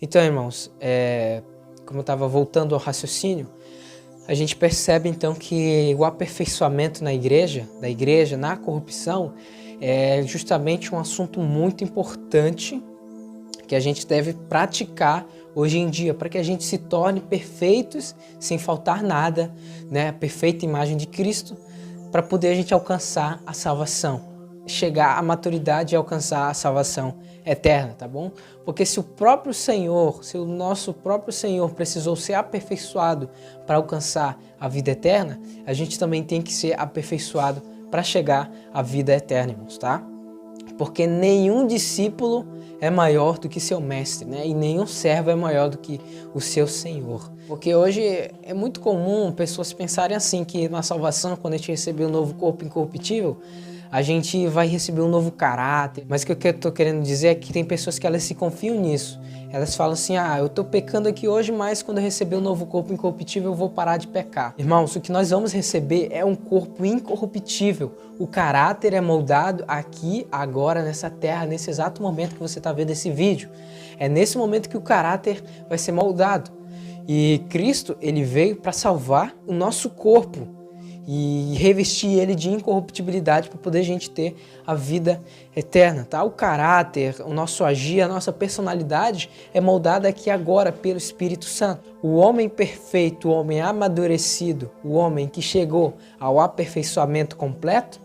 Então, irmãos, como eu estava voltando ao raciocínio, a gente percebe então que o aperfeiçoamento da igreja, na corrupção, é justamente um assunto muito importante que a gente deve praticar hoje em dia, para que a gente se torne perfeitos, sem faltar nada, né? A perfeita imagem de Cristo, para poder a gente alcançar a salvação, chegar à maturidade e alcançar a salvação eterna, tá bom? Porque se o próprio Senhor, se o nosso próprio Senhor precisou ser aperfeiçoado para alcançar a vida eterna, a gente também tem que ser aperfeiçoado para chegar à vida eterna, irmãos, tá? Porque nenhum discípulo é maior do que seu mestre, né? E nenhum servo é maior do que o seu Senhor. Porque hoje é muito comum pessoas pensarem assim, que na salvação, quando a gente receber um novo corpo incorruptível, a gente vai receber um novo caráter. Mas o que eu estou querendo dizer é que tem pessoas que elas se confiam nisso. Elas falam assim, eu estou pecando aqui hoje, mas quando eu receber um novo corpo incorruptível, eu vou parar de pecar. Irmãos, o que nós vamos receber é um corpo incorruptível. O caráter é moldado aqui, agora, nessa terra, nesse exato momento que você está vendo esse vídeo. É nesse momento que o caráter vai ser moldado. E Cristo, ele veio para salvar o nosso corpo e revestir ele de incorruptibilidade para poder a gente ter a vida eterna, tá? O caráter, o nosso agir, a nossa personalidade é moldada aqui agora pelo Espírito Santo. O homem perfeito, o homem amadurecido, o homem que chegou ao aperfeiçoamento completo,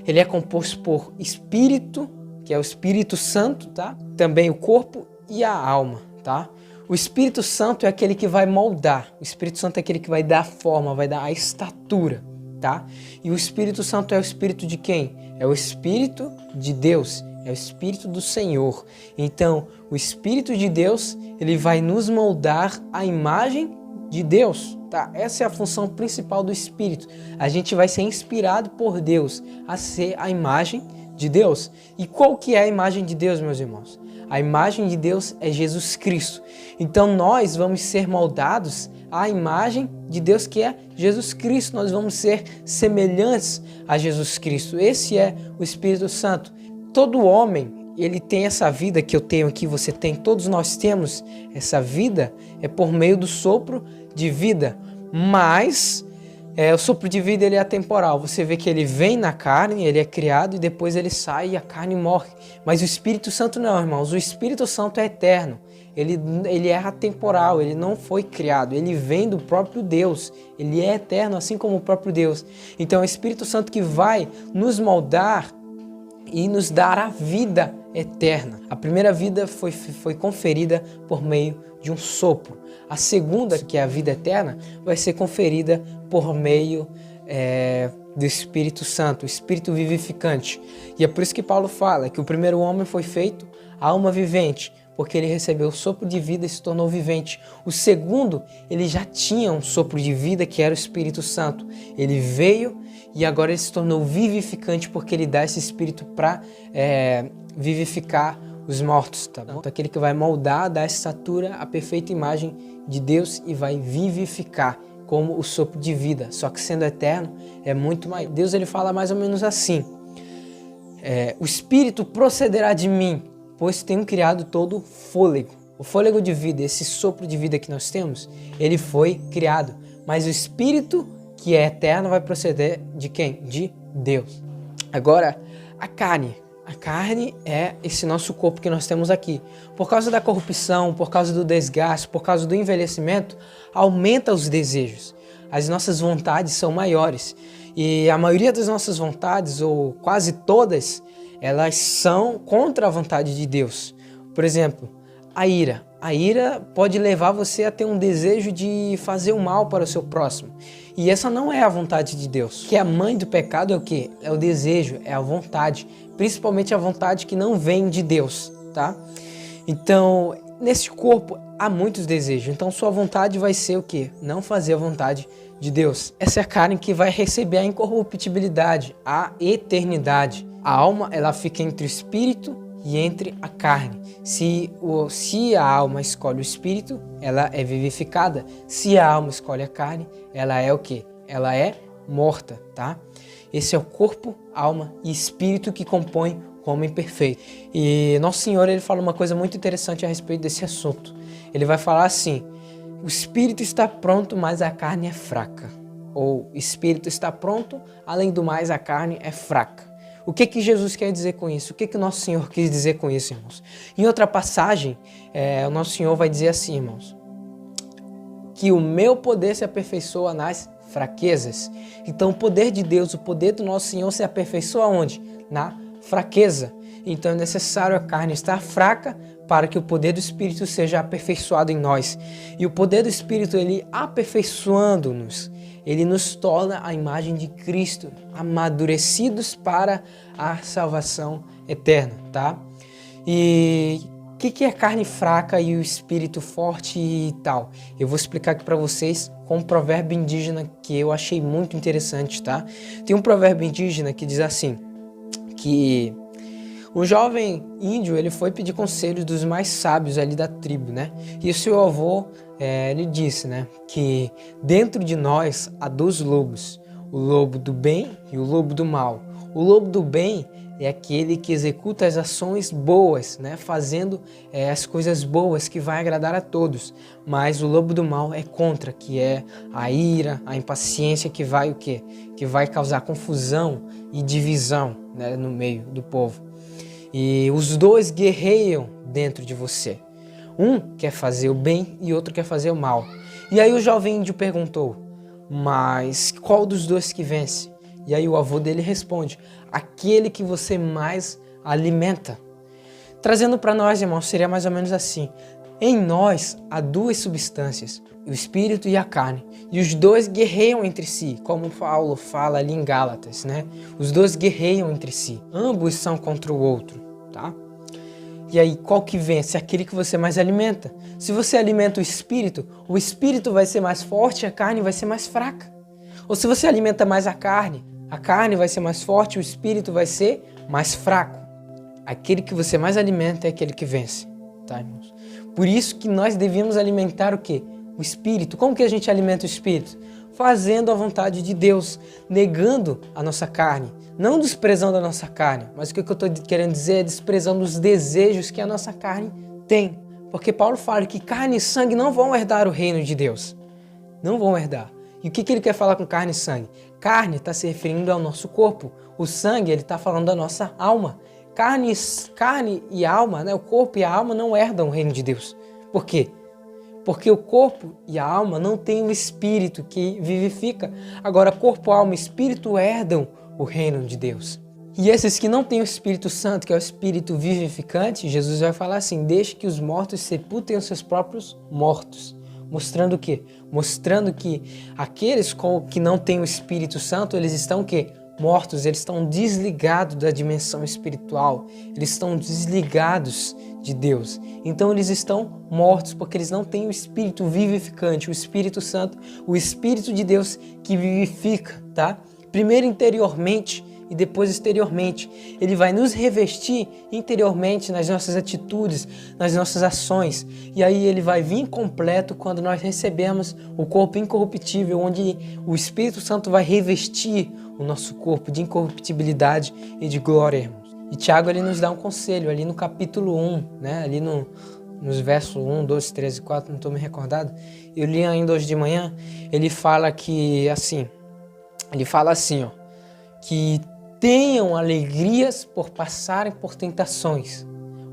ele é composto por Espírito, que é o Espírito Santo, tá? Também o corpo e a alma, tá? O Espírito Santo é aquele que vai moldar, o Espírito Santo é aquele que vai dar forma, vai dar a estatura, tá? E o Espírito Santo é o Espírito de quem? É o Espírito de Deus, é o Espírito do Senhor. Então, o Espírito de Deus, ele vai nos moldar a imagem de Deus, tá? Essa é a função principal do Espírito. A gente vai ser inspirado por Deus a ser a imagem de Deus. E qual que é a imagem de Deus, meus irmãos? A imagem de Deus é Jesus Cristo. Então nós vamos ser moldados à imagem de Deus, que é Jesus Cristo. Nós vamos ser semelhantes a Jesus Cristo. Esse é o Espírito Santo. Todo homem, ele tem essa vida que eu tenho aqui, você tem, todos nós temos essa vida, é por meio do sopro de vida. Mas o sopro de vida, ele é atemporal. Você vê que ele vem na carne, ele é criado e depois ele sai e a carne morre. Mas o Espírito Santo não, irmãos. O Espírito Santo é eterno. Ele é atemporal, ele não foi criado. Ele vem do próprio Deus. Ele é eterno, assim como o próprio Deus. Então é o Espírito Santo que vai nos moldar e nos dar a vida eterna. A primeira vida foi conferida por meio de um sopro. A segunda, que é a vida eterna, vai ser conferida por meio do Espírito Santo, o Espírito vivificante. E é por isso que Paulo fala que o primeiro homem foi feito alma vivente, porque ele recebeu o sopro de vida e se tornou vivente. O segundo, ele já tinha um sopro de vida, que era o Espírito Santo. Ele veio e agora ele se tornou vivificante, porque ele dá esse Espírito para vivificar os mortos, tá bom? Então, aquele que vai moldar, dar a estatura, a perfeita imagem de Deus e vai vivificar como o sopro de vida. Só que sendo eterno, é muito mais. Deus, ele fala mais ou menos assim: o Espírito procederá de mim, pois tenho criado todo o fôlego. O fôlego de vida, esse sopro de vida que nós temos, ele foi criado. Mas o Espírito, que é eterno, vai proceder de quem? De Deus. Agora, a carne. A carne é esse nosso corpo que nós temos aqui. Por causa da corrupção, por causa do desgaste, por causa do envelhecimento, aumenta os desejos. As nossas vontades são maiores. E a maioria das nossas vontades, ou quase todas, elas são contra a vontade de Deus. Por exemplo, a ira. A ira pode levar você a ter um desejo de fazer o mal para o seu próximo. E essa não é a vontade de Deus. Que a mãe do pecado é o quê? É o desejo, é a vontade. Principalmente a vontade que não vem de Deus, tá? Então, nesse corpo há muitos desejos. Então, sua vontade vai ser o quê? Não fazer a vontade de Deus. Essa é a carne que vai receber a incorruptibilidade, a eternidade. A alma, ela fica entre o espírito e entre a carne. Se a alma escolhe o espírito, ela é vivificada. Se a alma escolhe a carne, ela é o quê? Ela é morta, tá? Esse é o corpo, alma e espírito que compõem o homem perfeito. E Nosso Senhor, ele fala uma coisa muito interessante a respeito desse assunto. Ele vai falar assim: o espírito está pronto, mas a carne é fraca. Ou o espírito está pronto, além do mais a carne é fraca. O que Jesus quer dizer com isso? O que Nosso Senhor quis dizer com isso, irmãos? Em outra passagem, o Nosso Senhor vai dizer assim, irmãos, que o meu poder se aperfeiçoa nas fraquezas. Então o poder de Deus, o poder do Nosso Senhor se aperfeiçoa onde? Na fraqueza. Então é necessário a carne estar fraca para que o poder do Espírito seja aperfeiçoado em nós. E o poder do Espírito, ele aperfeiçoando-nos, ele nos torna a imagem de Cristo, amadurecidos para a salvação eterna, tá? E o que é carne fraca e o espírito forte e tal? Eu vou explicar aqui para vocês com um provérbio indígena que eu achei muito interessante, tá? Tem um provérbio indígena que diz assim, que um jovem índio, ele foi pedir conselhos dos mais sábios ali da tribo, né? E o seu avô, ele disse, né, que dentro de nós há dois lobos, o lobo do bem e o lobo do mal. O lobo do bem é aquele que executa as ações boas, né, fazendo as coisas boas que vai agradar a todos. Mas o lobo do mal é contra, que é a ira, a impaciência, que vai o quê? Que vai causar confusão e divisão, né, no meio do povo. E os dois guerreiam dentro de você. Um quer fazer o bem e outro quer fazer o mal. E aí o jovem índio perguntou, mas qual dos dois que vence? E aí o avô dele responde, aquele que você mais alimenta. Trazendo para nós, irmãos, seria mais ou menos assim. Em nós há duas substâncias, o espírito e a carne. E os dois guerreiam entre si, como Paulo fala ali em Gálatas, né? Os dois guerreiam entre si. Ambos são contra o outro, tá? E aí, qual que vence? Aquele que você mais alimenta. Se você alimenta o espírito vai ser mais forte e a carne vai ser mais fraca. Ou se você alimenta mais a carne vai ser mais forte e o espírito vai ser mais fraco. Aquele que você mais alimenta é aquele que vence, tá, irmãos? Por isso que nós devemos alimentar o quê? O espírito. Como que a gente alimenta o espírito? Fazendo a vontade de Deus, negando a nossa carne. Não desprezando a nossa carne, mas o que eu estou querendo dizer é desprezando os desejos que a nossa carne tem. Porque Paulo fala que carne e sangue não vão herdar o reino de Deus. Não vão herdar. E o que ele quer falar com carne e sangue? Carne está se referindo ao nosso corpo. O sangue, ele está falando da nossa alma. Carne e alma, né? O corpo e a alma não herdam o reino de Deus. Por quê? Porque o corpo e a alma não têm o espírito que vivifica. Agora, corpo, alma e espírito herdam o reino de Deus. E esses que não têm o Espírito Santo, que é o Espírito vivificante, Jesus vai falar assim, deixe que os mortos sepultem os seus próprios mortos. Mostrando o quê? Mostrando que aqueles que não têm o Espírito Santo, eles estão o quê? Mortos, eles estão desligados da dimensão espiritual, eles estão desligados de Deus. Então eles estão mortos porque eles não têm o Espírito vivificante, o Espírito Santo, o Espírito de Deus que vivifica, tá? Primeiro interiormente e depois exteriormente. Ele vai nos revestir interiormente nas nossas atitudes, nas nossas ações. E aí ele vai vir completo quando nós recebemos o corpo incorruptível, onde o Espírito Santo vai revestir o nosso corpo de incorruptibilidade e de glória, irmãos. E Tiago ele nos dá um conselho ali no capítulo 1, né? Ali nos versos 1, 2, 3 e 4, não estou me recordado. Eu li ainda hoje de manhã, ele fala que assim, ó, que tenham alegrias por passarem por tentações.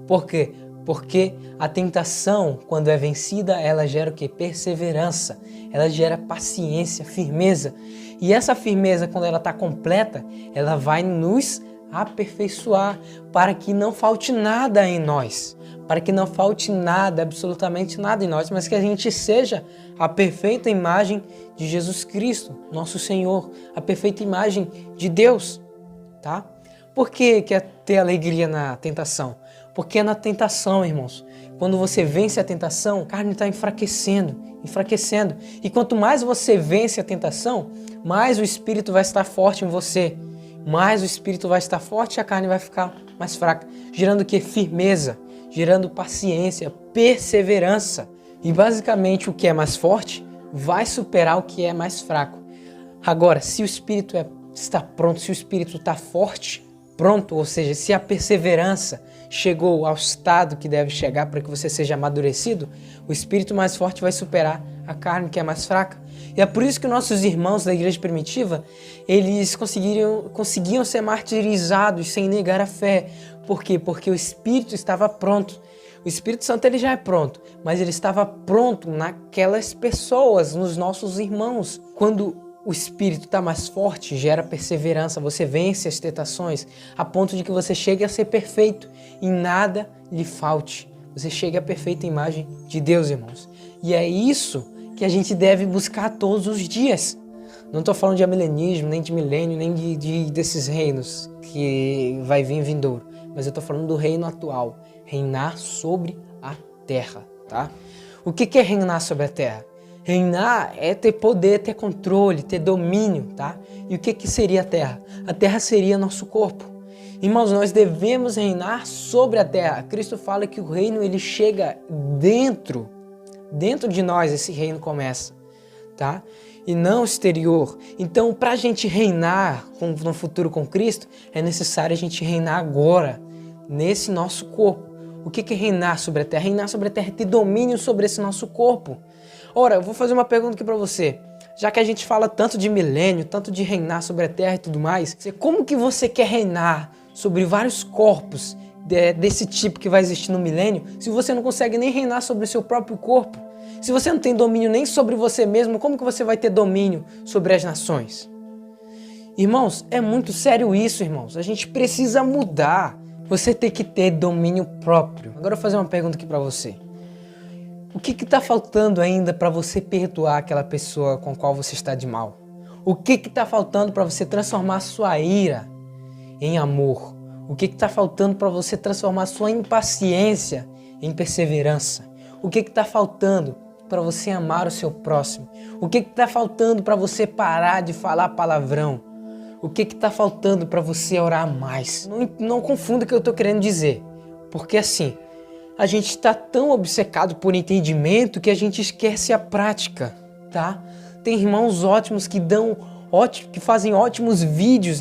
Por quê? Porque a tentação, quando é vencida, ela gera o quê? Perseverança. Ela gera paciência, firmeza. E essa firmeza, quando ela está completa, ela vai nos aperfeiçoar para que não falte nada em nós. Para que não falte nada, absolutamente nada em nós, mas que a gente seja a perfeita imagem de Jesus Cristo, nosso Senhor, a perfeita imagem de Deus, tá? Por que quer ter alegria na tentação? Porque é na tentação, irmãos, quando você vence a tentação, a carne está enfraquecendo. E quanto mais você vence a tentação, mais o Espírito vai estar forte em você. Mais o Espírito vai estar forte e a carne vai ficar mais fraca. Gerando o quê? Firmeza. Gerando paciência, perseverança. E basicamente o que é mais forte vai superar o que é mais fraco. Agora, se o Espírito está pronto, se o Espírito está forte, pronto, ou seja, se a perseverança chegou ao estado que deve chegar para que você seja amadurecido, o espírito mais forte vai superar a carne que é mais fraca. E é por isso que nossos irmãos da igreja primitiva, eles conseguiam ser martirizados sem negar a fé. Por quê? Porque o espírito estava pronto. O Espírito Santo ele já é pronto, mas ele estava pronto naquelas pessoas, nos nossos irmãos. Quando o espírito está mais forte, gera perseverança, você vence as tentações, a ponto de que você chegue a ser perfeito e nada lhe falte. Você chega à perfeita imagem de Deus, irmãos. E é isso que a gente deve buscar todos os dias. Não estou falando de amilenismo, nem de milênio, nem desses reinos que vai vir vindouro, mas eu estou falando do reino atual, reinar sobre a terra, tá? O que é reinar sobre a terra? Reinar é ter poder, ter controle, ter domínio, tá? E o que seria a terra? A terra seria nosso corpo. Irmãos, nós devemos reinar sobre a terra. Cristo fala que o reino ele chega dentro de nós, esse reino começa, tá? E não exterior. Então, para a gente reinar no futuro com Cristo, é necessário a gente reinar agora, nesse nosso corpo. O que é reinar sobre a terra? Reinar sobre a terra é ter domínio sobre esse nosso corpo. Ora, eu vou fazer uma pergunta aqui para você. Já que a gente fala tanto de milênio, tanto de reinar sobre a terra e tudo mais, como que você quer reinar sobre vários corpos desse tipo que vai existir no milênio, se você não consegue nem reinar sobre o seu próprio corpo? Se você não tem domínio nem sobre você mesmo, como que você vai ter domínio sobre as nações? Irmãos, é muito sério isso, irmãos. A gente precisa mudar. Você tem que ter domínio próprio. Agora eu vou fazer uma pergunta aqui para você. O que está faltando ainda para você perdoar aquela pessoa com a qual você está de mal? O que está faltando para você transformar sua ira em amor? O que está faltando para você transformar sua impaciência em perseverança? O que está faltando para você amar o seu próximo? O que está faltando para você parar de falar palavrão? O que está faltando para você orar mais? Não confunda o que eu estou querendo dizer, porque assim, a gente está tão obcecado por entendimento que a gente esquece a prática, tá? Tem irmãos ótimos que fazem ótimos vídeos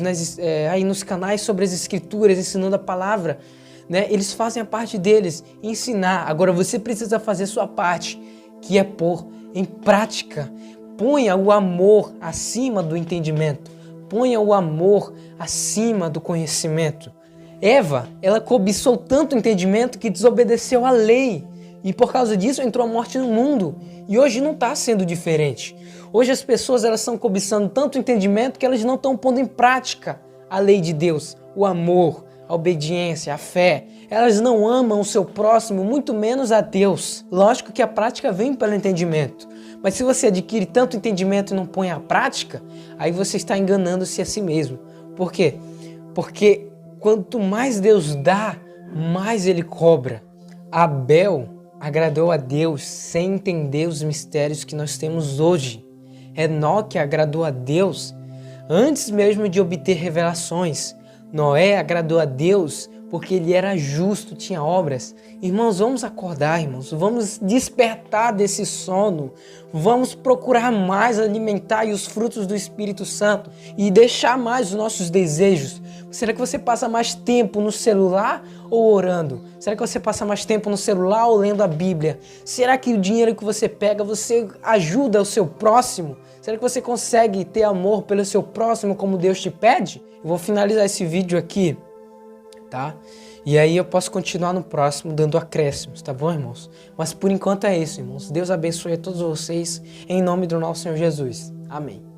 aí nos canais sobre as escrituras, ensinando a palavra, né? Eles fazem a parte deles, ensinar. Agora você precisa fazer a sua parte, que é pôr em prática. Ponha o amor acima do entendimento. Ponha o amor acima do conhecimento. Eva, ela cobiçou tanto entendimento que desobedeceu à lei. E por causa disso entrou a morte no mundo. E hoje não está sendo diferente. Hoje as pessoas elas estão cobiçando tanto entendimento que elas não estão pondo em prática a lei de Deus, o amor, a obediência, a fé. Elas não amam o seu próximo, muito menos a Deus. Lógico que a prática vem pelo entendimento. Mas se você adquire tanto entendimento e não põe à prática, aí você está enganando-se a si mesmo. Por quê? Porque quanto mais Deus dá, mais Ele cobra. Abel agradou a Deus sem entender os mistérios que nós temos hoje. Enoque agradou a Deus antes mesmo de obter revelações. Noé agradou a Deus porque ele era justo, tinha obras. Irmãos, vamos acordar, irmãos. Vamos despertar desse sono. Vamos procurar mais alimentar os frutos do Espírito Santo e deixar mais os nossos desejos. Será que você passa mais tempo no celular ou orando? Será que você passa mais tempo no celular ou lendo a Bíblia? Será que o dinheiro que você pega, você ajuda o seu próximo? Será que você consegue ter amor pelo seu próximo como Deus te pede? Eu vou finalizar esse vídeo aqui, tá? E aí eu posso continuar no próximo dando acréscimos, tá bom, irmãos? Mas por enquanto é isso, irmãos. Deus abençoe a todos vocês em nome do nosso Senhor Jesus. Amém.